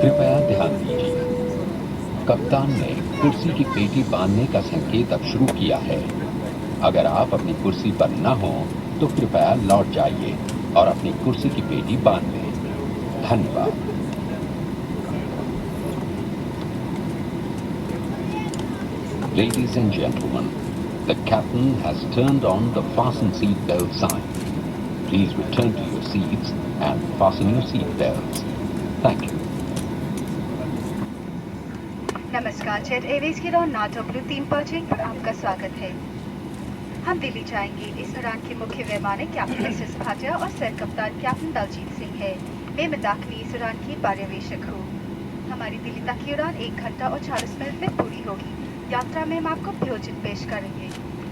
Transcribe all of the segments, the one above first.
कृपया ध्यान दीजिए। कप्तान ने कुर्सी की पेटी बांधने का संकेत अब शुरू किया है। अगर आप अपनी कुर्सी पर न हो तो कृपया लौट जाइए और अपनी कुर्सी की पेटी बांध लें। धन्यवाद। Ladies and gentlemen, the captain has turned on the fasten seat belt sign. Please return to your seats and fasten your seat belts. Thank you. नमस्कार, जेट एयरवेज की उड़ान 9W3 पर्चिंग पर आपका स्वागत है। हम दिल्ली जाएंगे। इस उड़ान के मुख्य वैमानिक कैप्टन एस एस भाटिया और सर कप्तान कैप्टन दलजीत सिंह है। मैं मंदाकिनी इस उड़ान की पर्यवेक्षक हूँ। हमारी दिल्ली तक की उड़ान 1 घंटा और 40 मिनट में पूरी होगी। यात्रा में हम आपको भोजन पेश करेंगे।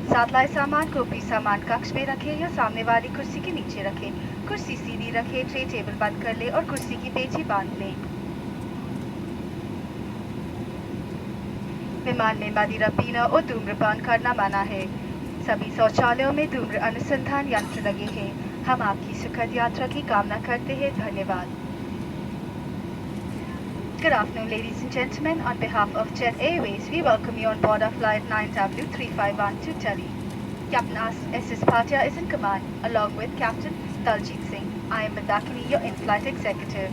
साथ लाए सामान को ऊपरी सामान कक्ष में रखें या सामने वाली कुर्सी के नीचे रखें। कुर्सी सीधी रखें, ट्रे टेबल बंद कर ले और कुर्सी की पेटी बांध लें। विमान में मदिरा पीना और धूम्रपान करना मना है। सभी शौचालयों में धूम्र अनुसंधान यंत्र लगे हैं। हम आपकी सुखद यात्रा की कामना करते हैं। धन्यवाद। Good afternoon, ladies and gentlemen. On behalf of Jet Airways, we welcome you on board our flight 9W351 to Delhi. Captain S.S. Bhatia is in command, along with Captain Daljit Singh. I am Mandakini, your in-flight executive.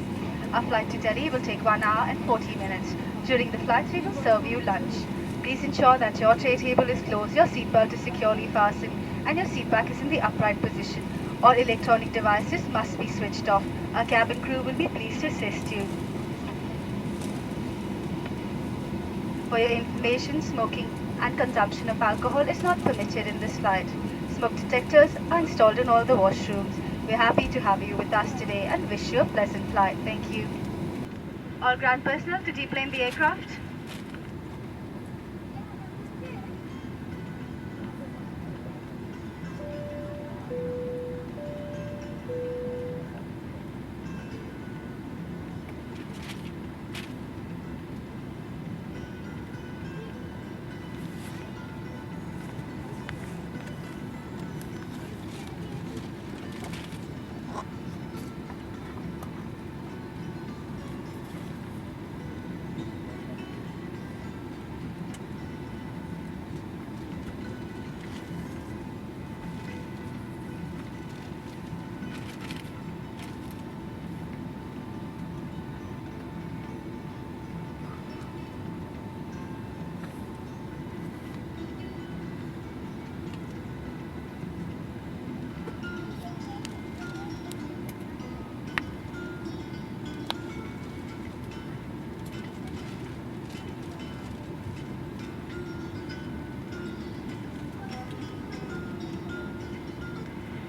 Our flight to Delhi will take 1 hour and 40 minutes. During the flight, we will serve you lunch. Please ensure that your tray table is closed, your seatbelt is securely fastened, and your seat back is in the upright position. All electronic devices must be switched off. Our cabin crew will be pleased to assist you. For your information, smoking and consumption of alcohol is not permitted in this flight. Smoke detectors are installed in all the washrooms. We're happy to have you with us today and wish you a pleasant flight. Thank you. All ground personnel to deplane the aircraft.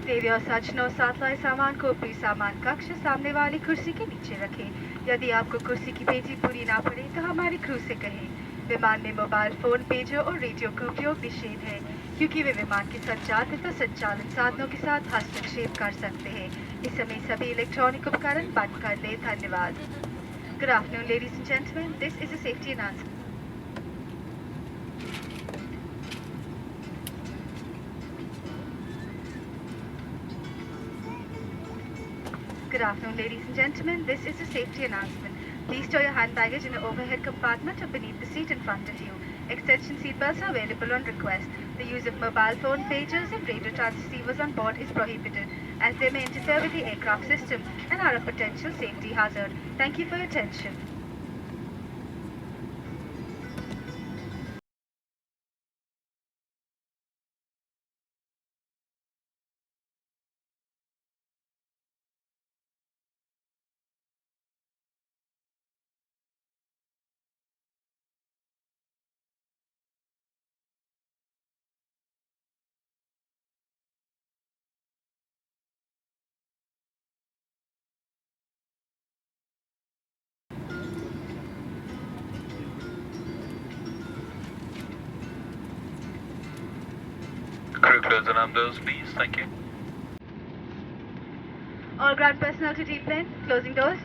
देवी और सज्जनों, साथ लाए सामान को ऊपरी सामान कक्ष सामने वाली कुर्सी के नीचे रखें। यदि आपको कुर्सी की पेटी पूरी ना पड़े तो हमारी क्रू से कहें। विमान में मोबाइल फोन, पेजर और रेडियो का उपयोग निषेध है, क्योंकि वे विमान के संचालित तथा संचालन साधनों के साथ हस्तक्षेप कर सकते हैं। इस समय सभी इलेक्ट्रॉनिक उपकरण बंद कर लें। धन्यवाद। Good afternoon, ladies and gentlemen. This is a safety announcement. Good afternoon, ladies and gentlemen. This is a safety announcement. Please store your hand baggage in an overhead compartment or beneath the seat in front of you. Extension seatbelts are available on request. The use of mobile phone, pagers, and radio transceivers on board is prohibited, as they may interfere with the aircraft system and are a potential safety hazard. Thank you for your attention. Crew close the numbers, please. Thank you. All ground personnel to deplane. Closing doors.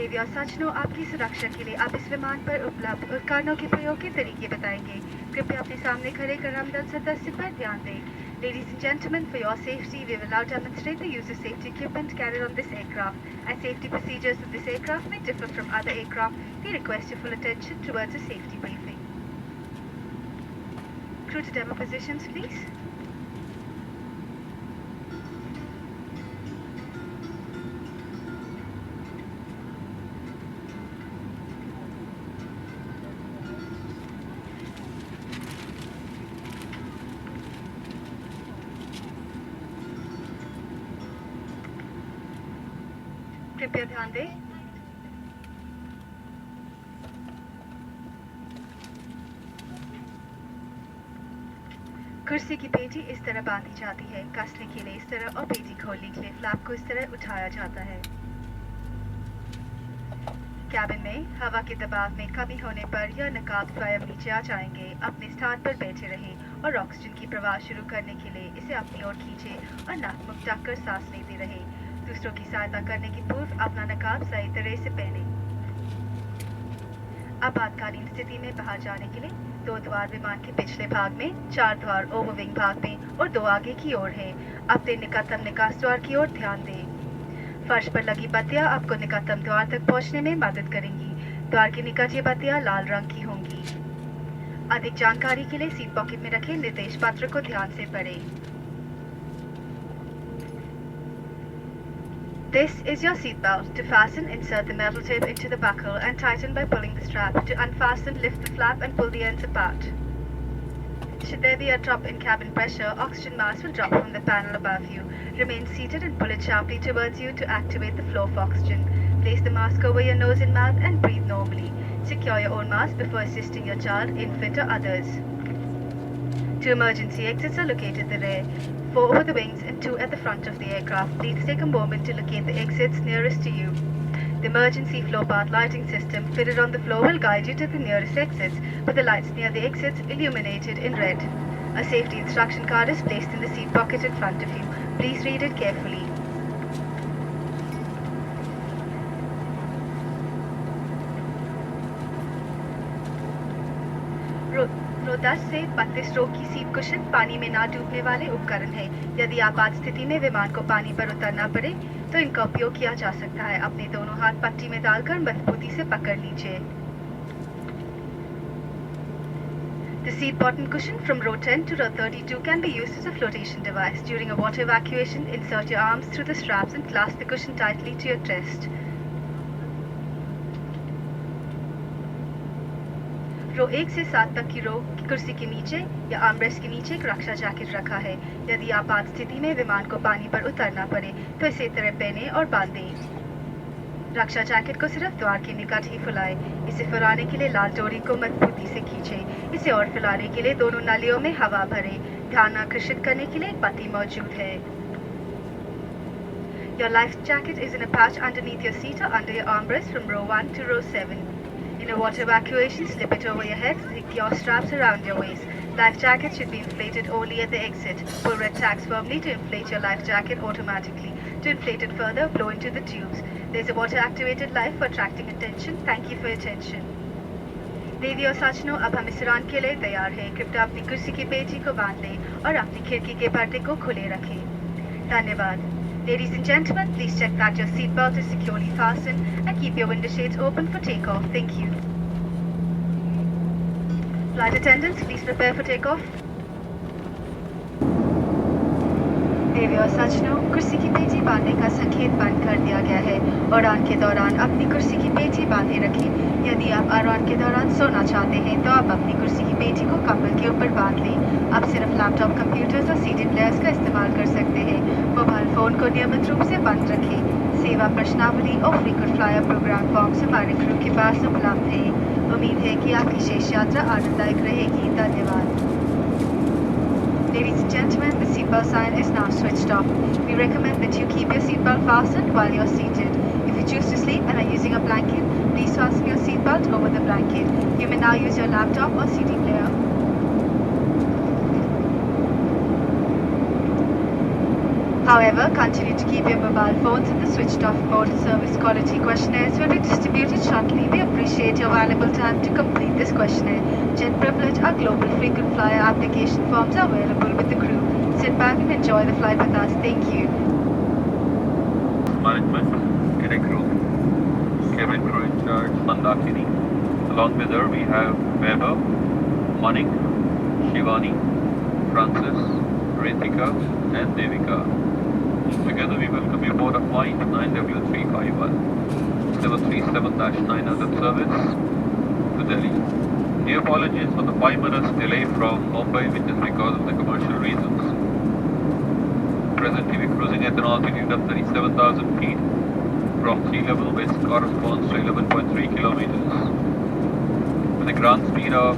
देवी और सज्जनों, आपकी सुरक्षा के लिए आप इस विमान पर उपलब्ध उपकरणों के प्रयोग के तरीके बताएंगे। कृपया अपने सामने खड़े करमदल सदस्य पर ध्यान दें। Ladies and gentlemen, for your safety, we will now demonstrate the use of safety equipment carried on this aircraft. As safety procedures of this aircraft may differ from other aircraft, we request your full attention towards a safety briefing. Crew to demo positions, please. कृपया ध्यान दें। कुर्सी की पेटी इस तरह बांधी जाती है, कसने के लिए इस तरह और पेटी खोलने के लिए फ्लैप को इस तरह उठाया जाता है। कैबिन में हवा के दबाव में कमी होने पर यह नकाब स्वयं नीचे आ जाएंगे। अपने स्थान पर बैठे रहें और ऑक्सीजन की प्रवाह शुरू करने के लिए इसे अपनी ओर खींचें और नाक मुख ढककर सांस लेते रहें। दूसरों की सहायता करने के पूर्व अपना नकाब सही तरह से पहनें। आपातकालीन स्थिति में बाहर जाने के लिए 2 द्वार विमान के पिछले भाग में, 4 द्वार ओवरविंग भाग में और 2 आगे की ओर है। अपने निकटतम निकास द्वार की ओर ध्यान दें। फर्श पर लगी बत्तियां आपको निकटतम द्वार तक पहुंचने में मदद करेंगी। द्वार के निकट ये बत्तियां लाल रंग की होंगी। अधिक जानकारी के लिए सीट पॉकेट में रखे निर्देश पत्र को ध्यान से पढ़ें। This is your seatbelt. To fasten, insert the metal tip into the buckle and tighten by pulling the strap. To unfasten, lift the flap and pull the ends apart. Should there be a drop in cabin pressure, oxygen mask will drop from the panel above you. Remain seated and pull it sharply towards you to activate the flow of oxygen. Place the mask over your nose and mouth and breathe normally. Secure your own mask before assisting your child, infant or others. 2 emergency exits are located at the rear, 4 over the wings and 2 at the front of the aircraft. Please take a moment to locate the exits nearest to you. The emergency flow path lighting system fitted on the floor will guide you to the nearest exits, with the lights near the exits illuminated in red. A safety instruction card is placed in the seat pocket in front of you. Please read it carefully. रो 10 से 32 रो की seat cushion पानी में ना डूबने वाले उपकरण है। यदि आपात स्थिति में विमान को पानी पर उतरना पड़े तो इनका उपयोग किया जा सकता है। अपने दोनों हाथ पट्टी में डालकर मजबूती से पकड़ लीजिए। The seat bottom cushion from row 10 to row 32 can be used as a flotation device. During a water evacuation, insert your arms through the straps and clasp the cushion tightly to your chest. रो 1 से 7 तक की रो की कुर्सी के नीचे या armrest के नीचे एक रक्षा जैकेट रखा है। यदि आपात स्थिति में विमान को पानी पर उतरना पड़े तो इसे तरह पहने और बांधें। रक्षा जैकेट को सिर्फ द्वार के निकट ही फुलाएं। इसे फुलाने के लिए लाल डोरी को मजबूती से खींचें। इसे और फुलाने के लिए दोनों नलियों में हवा भरें। ध्यान आकर्षित करने के लिए एक पट्टी मौजूद है। Your life jacket is in a pouch underneath your seat or under your armrest from row 1 to row 7. In a water evacuation, slip it over your head, secure straps around your waist. Life jacket should be inflated only at the exit. Pull red tags firmly to inflate your life jacket automatically. To inflate it further, blow into the tubes. There's a water-activated light for attracting attention. Thank you for your attention. देवी और सज्जनों, अब हम इस उड़ान के लिए तैयार हैं। कृपया अपनी कुर्सी की पेटी को बांध लें और अपनी खिड़की के पर्दे को खुले रखें। धन्यवाद। Ladies and gentlemen, please check that your seatbelt is securely fastened and keep your window shades open for takeoff. Thank you. Flight attendants, please prepare for takeoff. देवी और सज्जनों, कुर्सी की पेटी बांधने का संकेत बंद कर दिया गया है। उड़ान के दौरान अपनी कुर्सी की पेटी बांधे रखें। यदि आप उड़ान के दौरान सोना चाहते हैं तो आप अपनी कुर्सी की पेटी को कंबल के ऊपर बांध लें। आप सिर्फ लैपटॉप, कंप्यूटर्स और सीडी प्लेयर्स का इस्तेमाल कर सकते हैं। मोबाइल फोन को नियमित रूप से बंद रखें। सेवा प्रश्नावली और फ्रीक्वेंट फ्लायर प्रोग्राम फॉर्म्स हमारे क्रू के पास उपलब्ध है। उम्मीद है कि आपकी शेष यात्रा आनंददायक रहेगी। धन्यवाद। Ladies and gentlemen, the seatbelt sign is now switched off. We recommend that you keep your seatbelt fastened while you're seated. If you choose to sleep and are using a blanket, please fasten your seatbelt over the blanket. You may now use your laptop or CD player. However, continue to keep your mobile phones in the switched off mode. Service quality questionnaires will be distributed shortly. We appreciate your valuable time to complete this questionnaire. Jet Privilege, our global frequent flyer application forms are available with the crew. Sit back and enjoy the flight with us. Thank you. Management, Direct Crew, cabin crew in charge, Mandakini. Along with her, we have Weber, Manik, Shivani, Francis, Ritika, and Devika. Together we welcome you aboard a flight 9W351, 737-9 out of service to Delhi. The apologies for the 5 minutes delay from Mumbai, which is because of the commercial reasons. Presently we're cruising at an altitude of 37,000 feet from sea level, which corresponds to 11.3 kilometers. With a ground speed of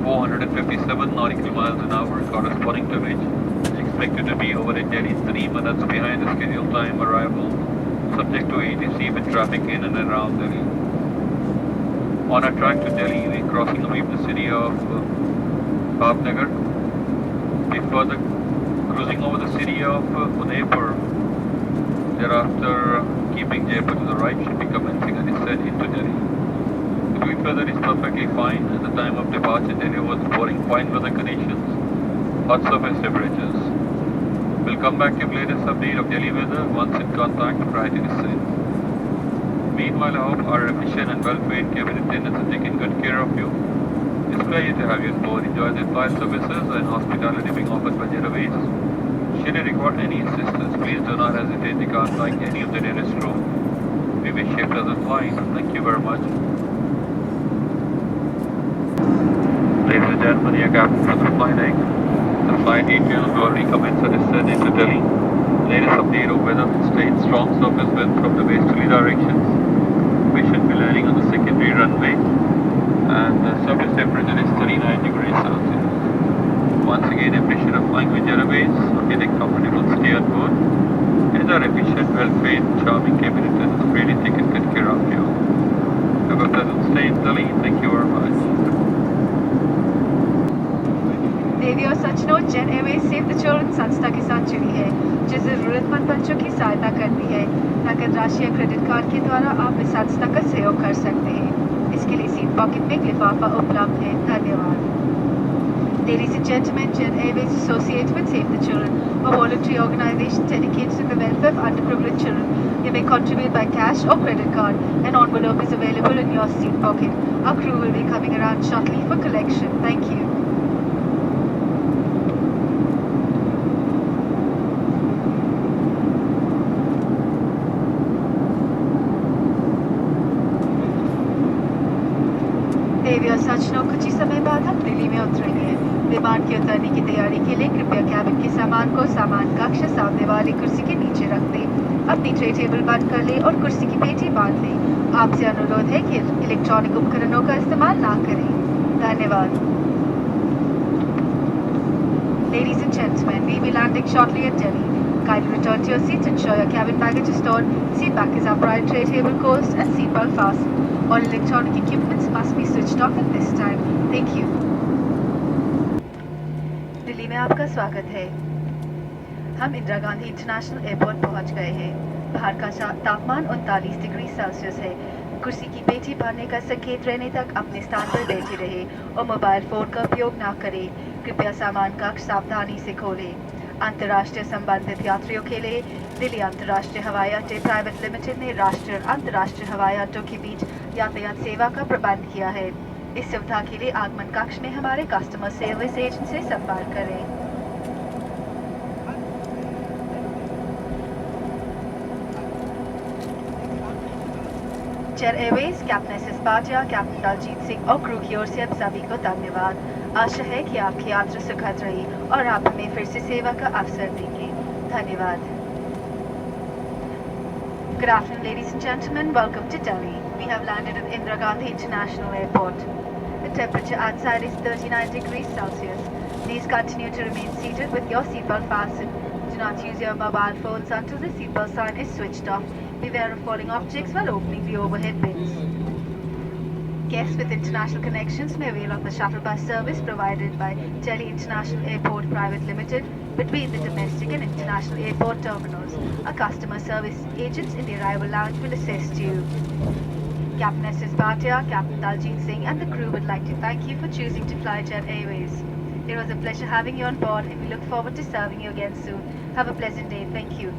457 nautical miles an hour, corresponding to which expected to be over at Delhi 3 minutes behind the scheduled time arrival, subject to ATC with traffic in and around Delhi. On our track to Delhi, we're crossing the city of Bhavnagar. We're further cruising over the city of Udaipur. Thereafter, keeping Jaipur to the right, should be commencing a descent into Delhi. The wind weather is perfectly fine. At the time of departure, Delhi was reporting fine weather conditions, hot surface temperatures. We'll come back to your latest update of Delhi weather once in contact prior to descent. Meanwhile, I hope our efficient and well-trained cabin attendants are taking good care of you. It's a pleasure to have you on board. Enjoy the flight services and hospitality being offered by Jet Airways. Should you require any assistance, please do not hesitate to contact any of the nearest room. We wish you a pleasant flight. Thank you very much. Ladies and gentlemen, your captain for the flight egg. The flight details will already commence a descent into Delhi. Latest update of weather states strong surface wind from the westerly directions. We should be landing on the secondary runway and the surface temperature is 39 degrees Celsius. Once again, appreciate of flying with Jet Airways, getting comfortable stay on board, and our efficient, well-trained, charming cabin attendants really taking good care of you. Have a pleasant stay in Delhi. Thank you very much. Devi और सचनो Jet Airways Save the Children संस्था के साथ जुड़ी है, जो जरूरतमंद बच्चों की सहायता करती है। नकद राशि या क्रेडिट कार्ड के द्वारा आप इस संस्था का सहयोग कर सकते हैं। इसके लिए सीट पॉकेट में एक लिफाफा उपलब्ध है। धन्यवाद। Ladies and gentlemen, Jet Airways associates with Save the Children, a voluntary organization dedicated to the welfare of underprivileged children. You may contribute by cash or credit card. An envelope is available in your seat pocket. Our crew will be coming around shortly for collection. Thank you. देवी और सचनो कुछ ही समय बाद हम दिल्ली में उतरेंगे। विमान के उतरने की तैयारी के लिए कृपया कैबिन के सामान को सामान कक्ष सामने वाली कुर्सी के नीचे रख दें। अपनी ट्रे टेबल बंद कर लें और कुर्सी की पेटी बांध लें। आपसे अनुरोध है कि इलेक्ट्रॉनिक उपकरणों का इस्तेमाल ना करें। धन्यवाद। Ladies and gentlemen, we will be landing shortly at Delhi. Kindly return to your seats, ensure your cabin baggage is stored, seat back is upright, tray table closed, and seatbelt fastened. All electronic equipments must be switched off at this time. Thank you. Delhi में आपका स्वागत है। हम Indira Gandhi international airport पहुंच गए हैं। बाहर का तापमान 39 डिग्री सेल्सियस है। कुर्सी की पेटी भरने का संकेत रहने तक अपने स्थान पर बैठे रहे और मोबाइल फोन का उपयोग न करें। कृपया सामान कक्ष सावधानी से खोलें। अंतर्राष्ट्रीय संबंधित यात्रियों के लिए दिल्ली अंतर्राष्ट्रीय हवाई अड्डे प्राइवेट लिमिटेड ने राष्ट्रीय और अंतर्राष्ट्रीय हवाई अड्डों के बीच यातायात सेवा का प्रबंध किया है। इस सुविधा के लिए आगमन कक्ष में हमारे कस्टमर सर्विस एजेंट से संपर्क करें। जेट एयरवेज, कैप्टन एस पाटिया, कैप्टन दलजीत सिंह और क्रू की ओर से आप सभी को धन्यवाद। आशा है कि आपकी यात्रा सुखद रही और आप हमें फिर से सेवा का अवसर देंगे। धन्यवाद। Good afternoon, ladies and gentlemen. Welcome to Delhi. We have landed at Indira Gandhi International Airport. The temperature outside is 39 degrees Celsius. Please continue to remain seated with your seatbelt fastened. Do not use your mobile phones until the seatbelt sign is switched off. Beware of falling objects while opening the overhead bins. Guests with international connections may avail of the shuttle bus service provided by Delhi International Airport Private Limited between the domestic and international airport terminals. A customer service agent in the arrival lounge will assist you. Captain S.S. Bhatia, Captain Daljit Singh and the crew would like to thank you for choosing to fly Jet Airways. It was a pleasure having you on board and we look forward to serving you again soon. Have a pleasant day. Thank you.